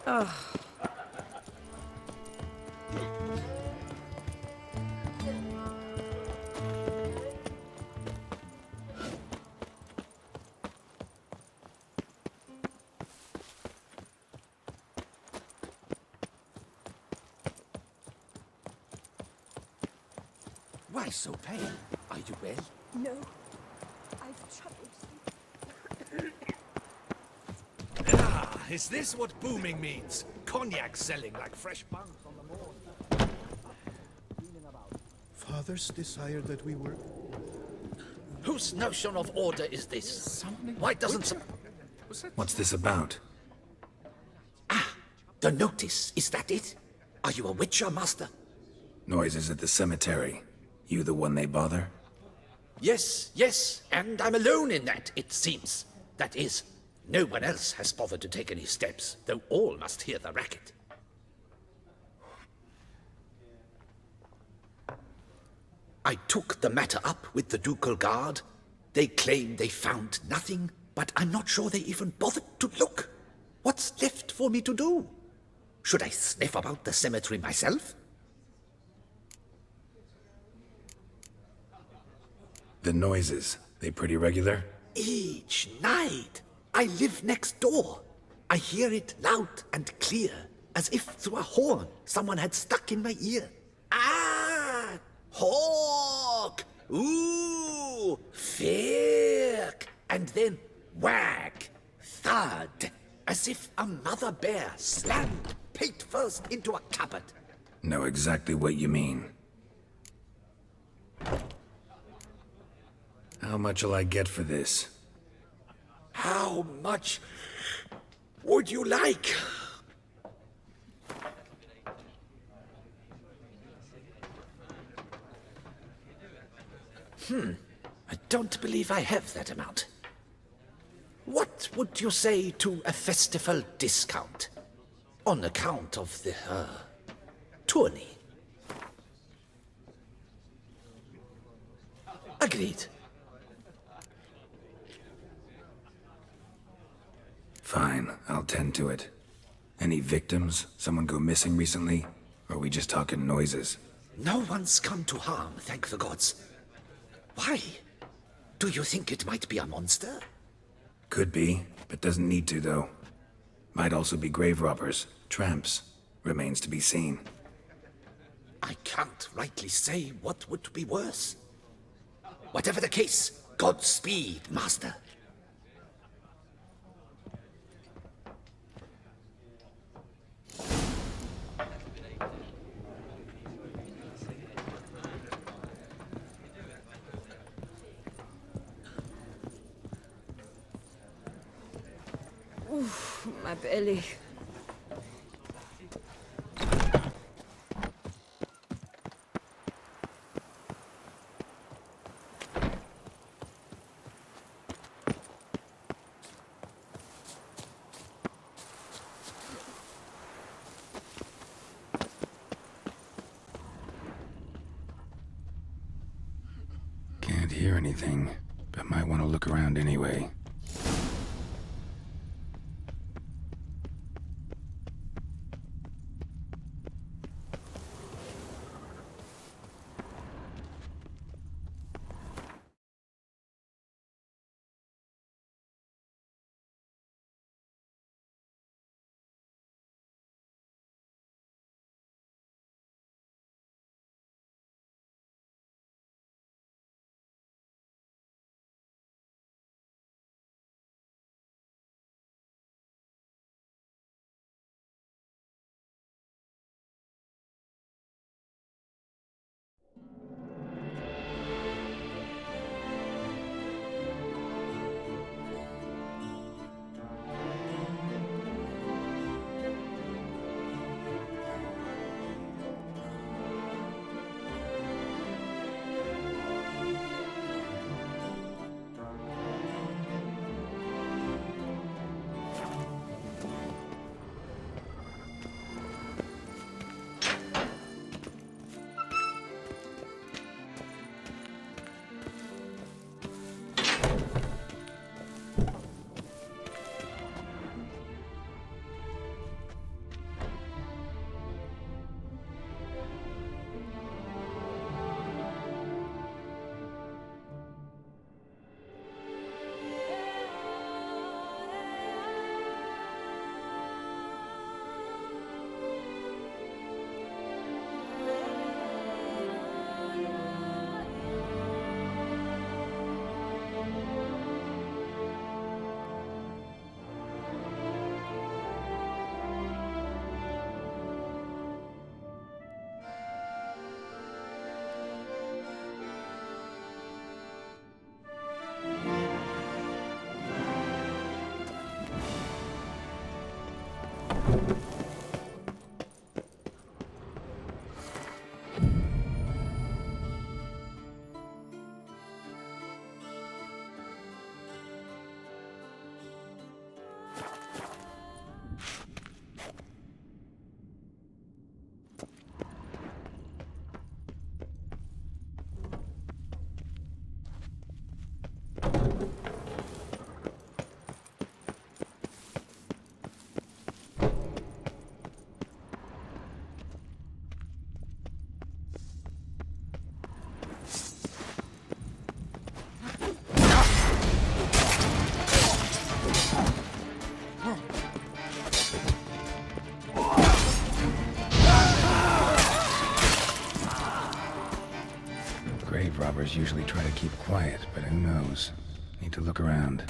Ugh. Why so pale? Are you well? No. I've trouble. Ah, is this what booming means? Cognac selling like fresh buns on the moor. Fathers desire that we work. Whose notion of order is this? Why doesn't What's this about? the notice? Is that it? Are you a witcher, master? Noises at the cemetery. You the one they bother? Yes, and I'm alone in that, it seems. That is, no one else has bothered to take any steps, though all must hear the racket. I took the matter up with the ducal guard. They claim they found nothing, but I'm not sure they even bothered to look. What's left for me to do? Should I sniff about the cemetery myself? The noises, they pretty regular? Each night. I live next door. I hear it loud and clear, as if through a horn someone had stuck in my ear. Ah! Hawk! Ooh! Firk! And then whack! Thud! As if a mother bear slammed pate first into a cupboard. Know exactly what you mean. How much'll I get for this? How much would you like? I don't believe I have that amount. What would you say to a festival discount? On account of the, tourney? Agreed. Fine, I'll tend to it. Any victims? Someone go missing recently? Or are we just talking noises? No one's come to harm, thank the gods. Why? Do you think it might be a monster? Could be, but doesn't need to, though. Might also be grave robbers, tramps. Remains to be seen. I can't rightly say what would be worse. Whatever the case, Godspeed, master. Oof, my belly. Can't hear anything, but might want to look around anyway. Grave robbers usually try to keep quiet, but who knows? Need to look around.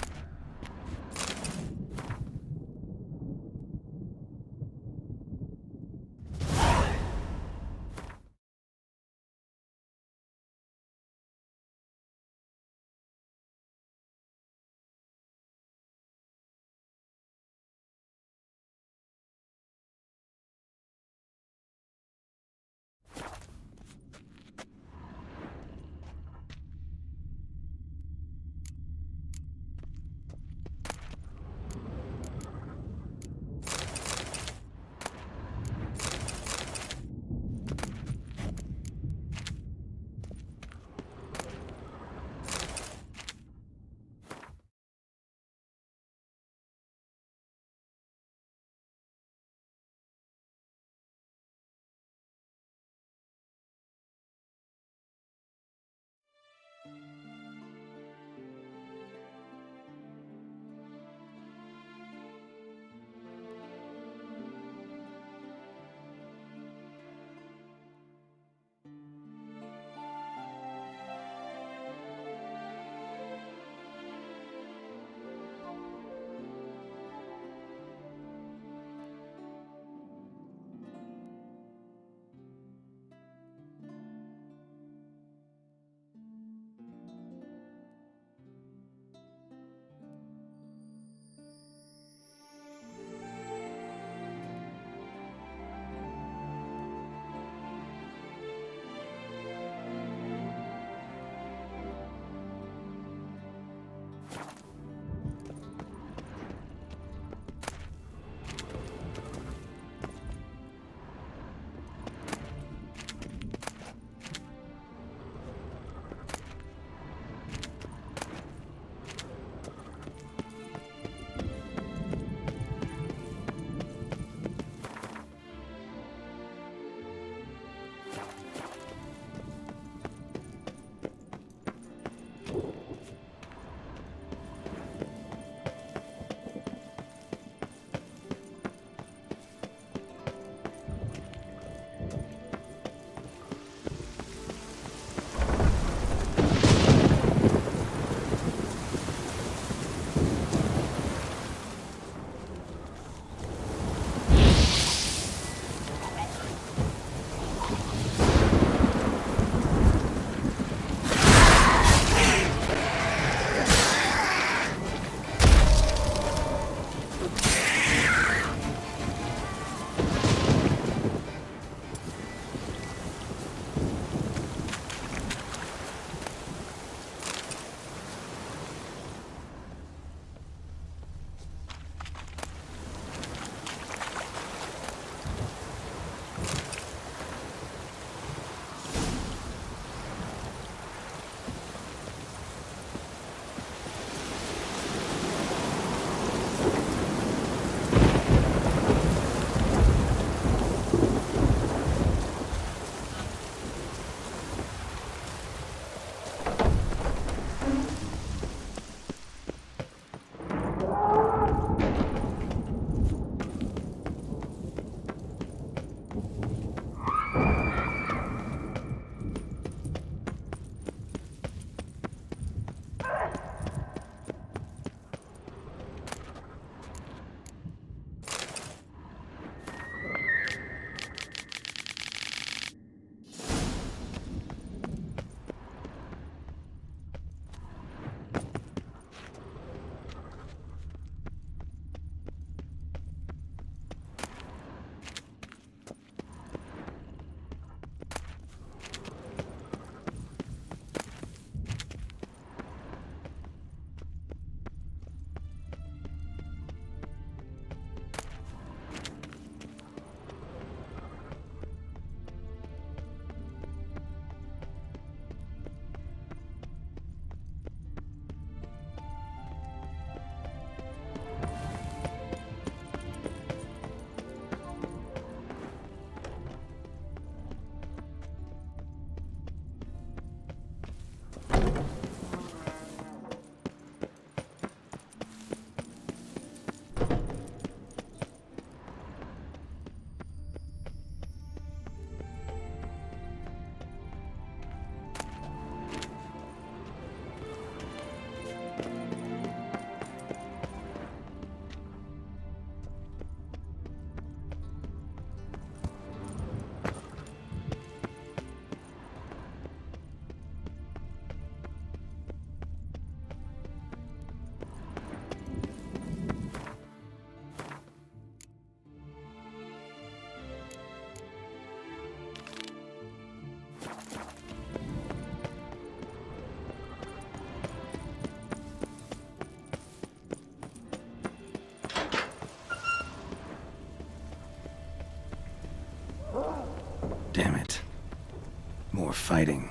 fighting.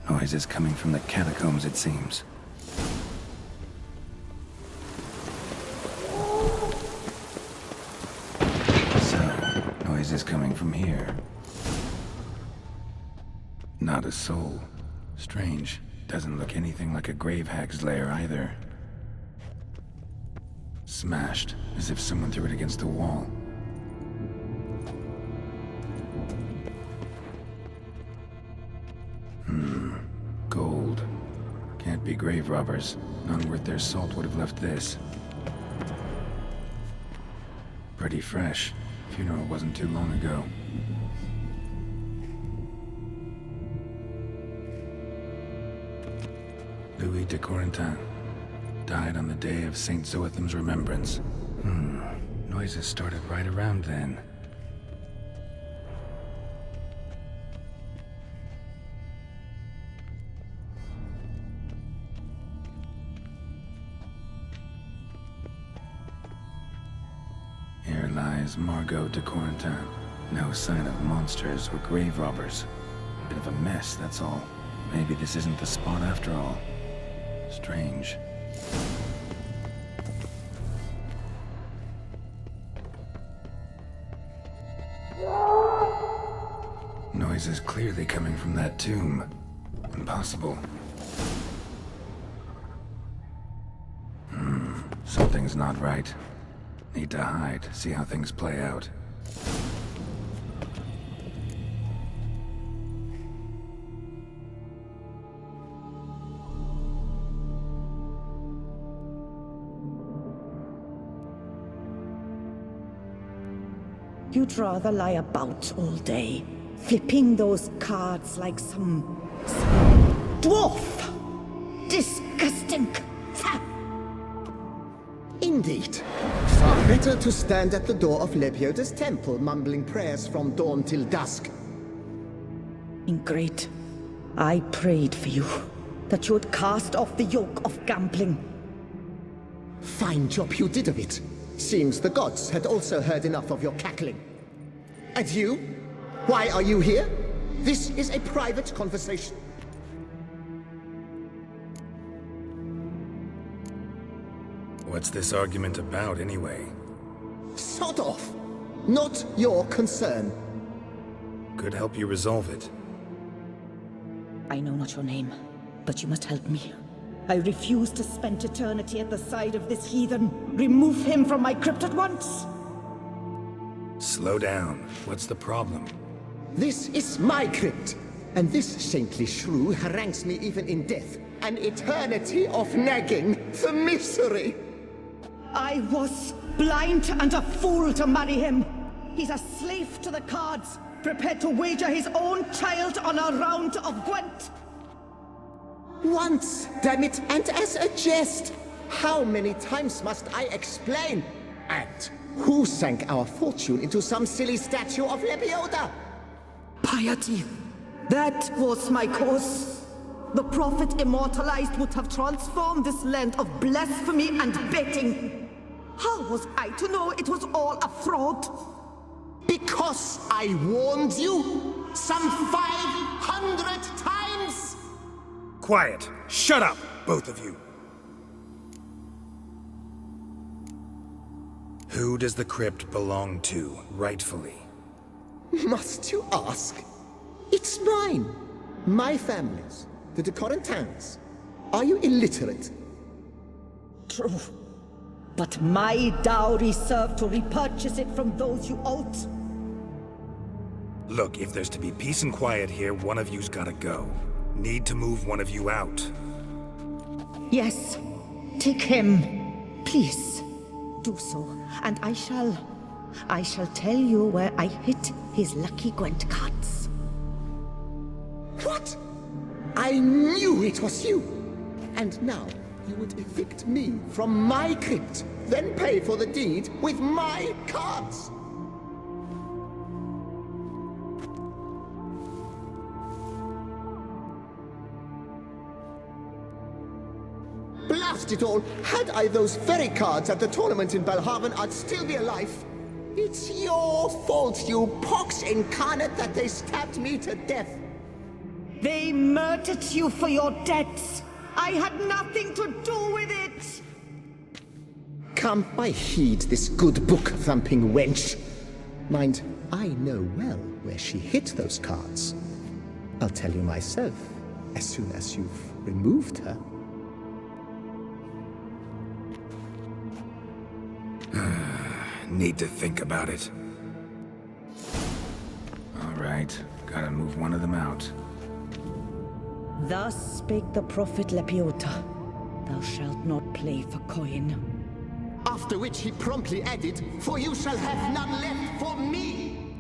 Noises coming from the catacombs, it seems. So, noises coming from here. Not a soul. Strange. Doesn't look anything like a grave hag's lair either. Smashed, as if someone threw it against the wall. Gold. Can't be grave robbers. None worth their salt would have left this. Pretty fresh. Funeral wasn't too long ago. Louis de Corentin. Died on the day of Saint Zoetham's remembrance. Noises started right around then. Here lies Margot de Corentin. No sign of monsters or grave robbers. Bit of a mess, that's all. Maybe this isn't the spot after all. Strange. Noise is clearly coming from that tomb. Impossible. Something's not right. Need to hide, see how things play out. You'd rather lie about all day, flipping those cards like some dwarf. Disgusting. Indeed. Far better to stand at the door of Lebioda's temple, mumbling prayers from dawn till dusk. Ingrate. I prayed for you, that you would cast off the yoke of gambling. Fine job you did of it. Seems the gods had also heard enough of your cackling. And you? Why are you here? This is a private conversation. What's this argument about, anyway? Sod off! Not your concern. Could help you resolve it. I know not your name, but you must help me. I refuse to spend eternity at the side of this heathen. Remove him from my crypt at once! Slow down. What's the problem? This is my crypt, and this saintly shrew harangues me even in death. An eternity of nagging, the misery! I was blind and a fool to marry him. He's a slave to the cards, prepared to wager his own child on a round of Gwent. Once, damn it, and as a jest! How many times must I explain? And who sank our fortune into some silly statue of Lebioda? Piety. That was my cause. The prophet immortalized would have transformed this land of blasphemy and betting. How was I to know it was all a fraud? Because I warned you some 500 times! Quiet! Shut up, both of you! Who does the crypt belong to, rightfully? Must you ask? It's mine. My family's. The de Corentins. Are you illiterate? True. But my dowry served to repurchase it from those you owed. Look, if there's to be peace and quiet here, one of you's gotta go. Need to move one of you out. Yes. Take him. Please. Do so. And I shall tell you where I hid his lucky Gwent cards. What? I knew it was you! And now you would evict me from my crypt, then pay for the deed with my cards! Blast it all! Had I those very cards at the tournament in Belhaven, I'd still be alive. It's your fault, you pox incarnate, that they stabbed me to death. They murdered you for your debts. I had nothing to do with it. Come, I heed this good book-thumping wench. Mind, I know well where she hid those cards. I'll tell you myself, as soon as you've removed her. Need to think about it. All right, gotta move one of them out. Thus spake the prophet Lepiota. Thou shalt not play for coin. After which he promptly added, "For you shall have none left for me!"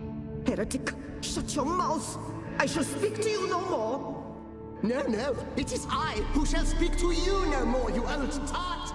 Heretic, shut your mouth. I shall speak to you no more. No, no, it is I who shall speak to you no more, you old tart!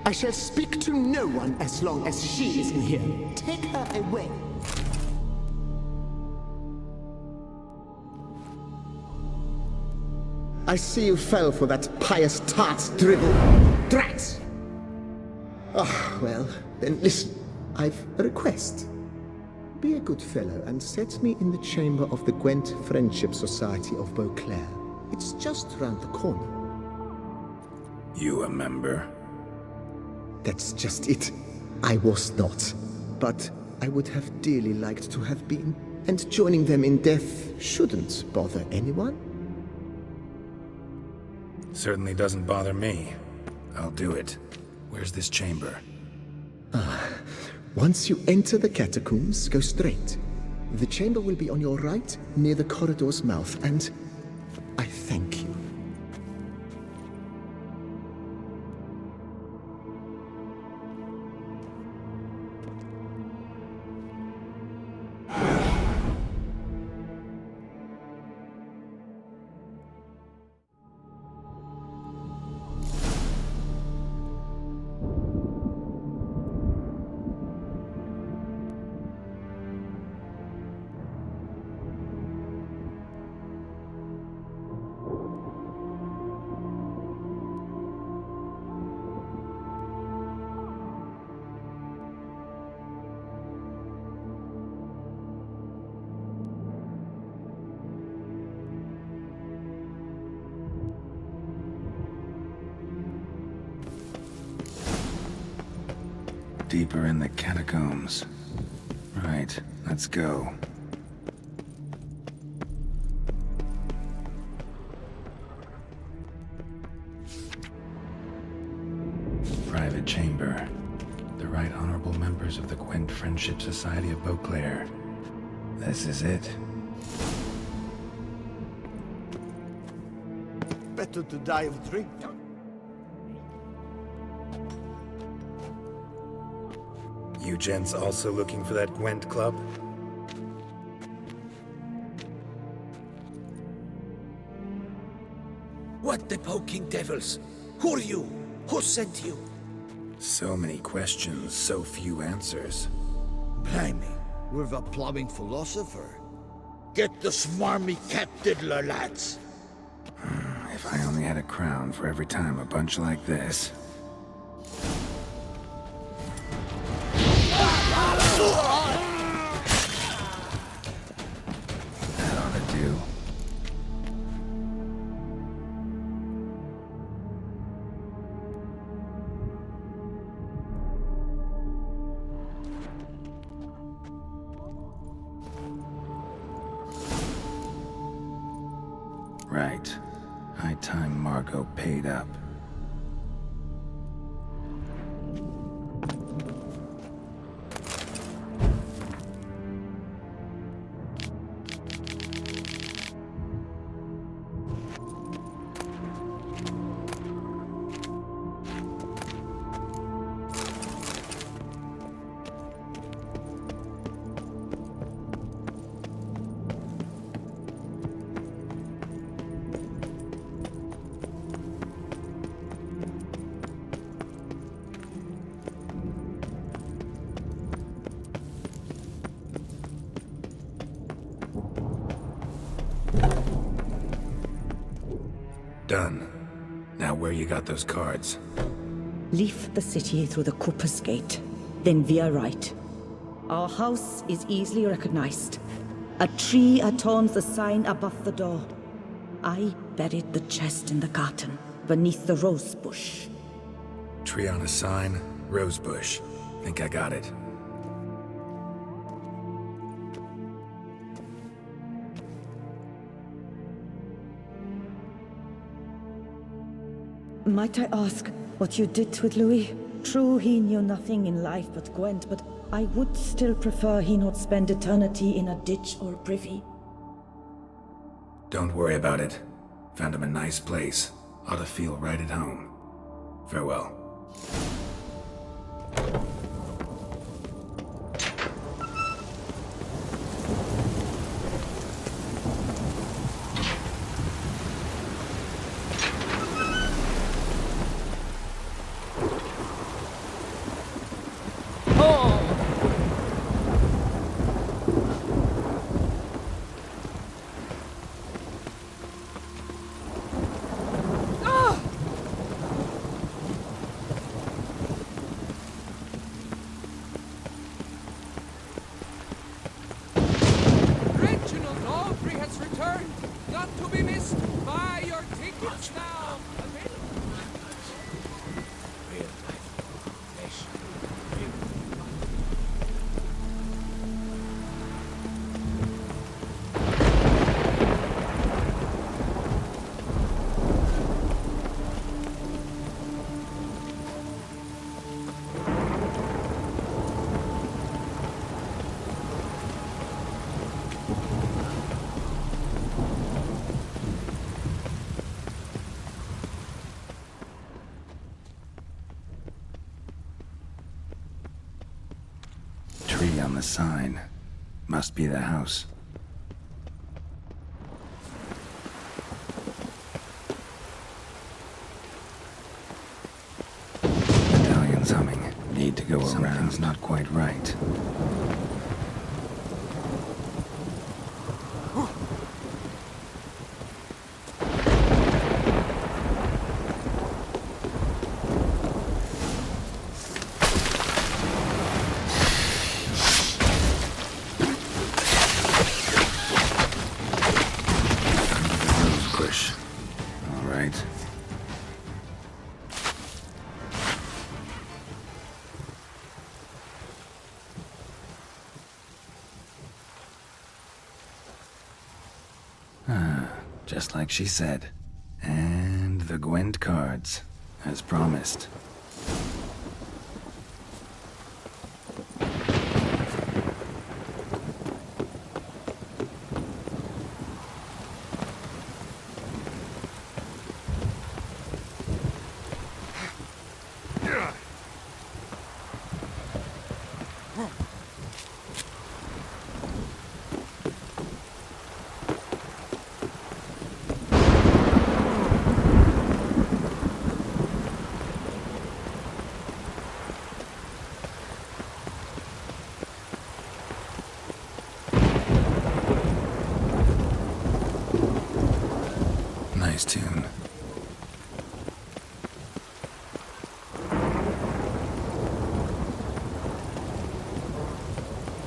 I shall speak to no one as long as she is in here. Take her away. I see you fell for that pious tart's drivel. Drats! Ah, well, then listen. I've a request. Be a good fellow and set me in the chamber of the Gwent Friendship Society of Beauclair. It's just round the corner. You a member? That's just it. I was not. But I would have dearly liked to have been. And joining them in death shouldn't bother anyone. Certainly doesn't bother me. I'll do it. Where's this chamber? Once you enter the catacombs, go straight. The chamber will be on your right, near the corridor's mouth, and I thank you. Deeper in the catacombs. Right, let's go. Private chamber. The Right Honorable members of the Gwent Friendship Society of Beauclair. This is it. Better to die of drink. You gents also looking for that Gwent club? What the poking devils? Who are you? Who sent you? So many questions, so few answers. Blimey, we're the plumbing philosopher. Get the smarmy cat diddler, lads. If I only had a crown for every time a bunch like this. That ought to do. Right. High time Margot paid up. Done. Now where you got those cards? Leave the city through the Cooper's Gate, then veer right. Our house is easily recognized. A tree adorns the sign above the door. I buried the chest in the garden, beneath the rose bush. Tree on a sign, rose bush. Think I got it. Might I ask what you did with Louis? True, he knew nothing in life but Gwent, but I would still prefer he not spend eternity in a ditch or privy. Don't worry about it. Found him a nice place. Ought to feel right at home. Farewell. Reginald Aubrey has returned, not to be missed. Buy your tickets now. Tree on the sign. Must be the house. Medallion's humming. Need to go around. Something's not quite right. Push. All right. Just like she said. And the Gwent cards, as promised. Nice tune.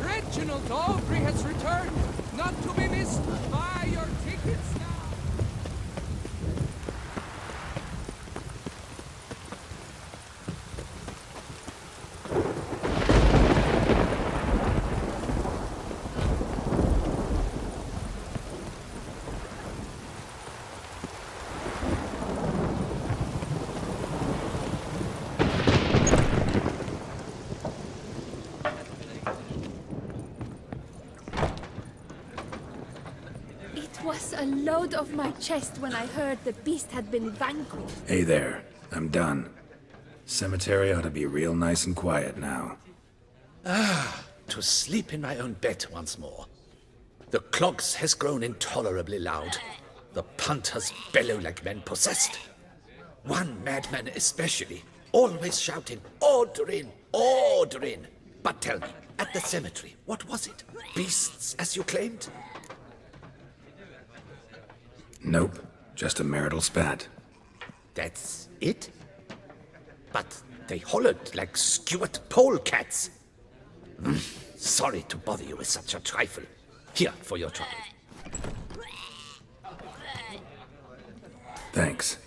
Reginald Aubrey has returned, not to be missed. Buy your tickets now. was a load off my chest when I heard the beast had been vanquished. Hey there, I'm done. Cemetery ought to be real nice and quiet now. To sleep in my own bed once more. The clogs has grown intolerably loud. The punters bellow like men possessed. One madman especially, always shouting, "Order in! Order in!" But tell me, at the cemetery, what was it? Beasts, as you claimed? Nope, just a marital spat. That's it? But they hollered like skewered polecats. Sorry to bother you with such a trifle. Here, for your trouble. Thanks.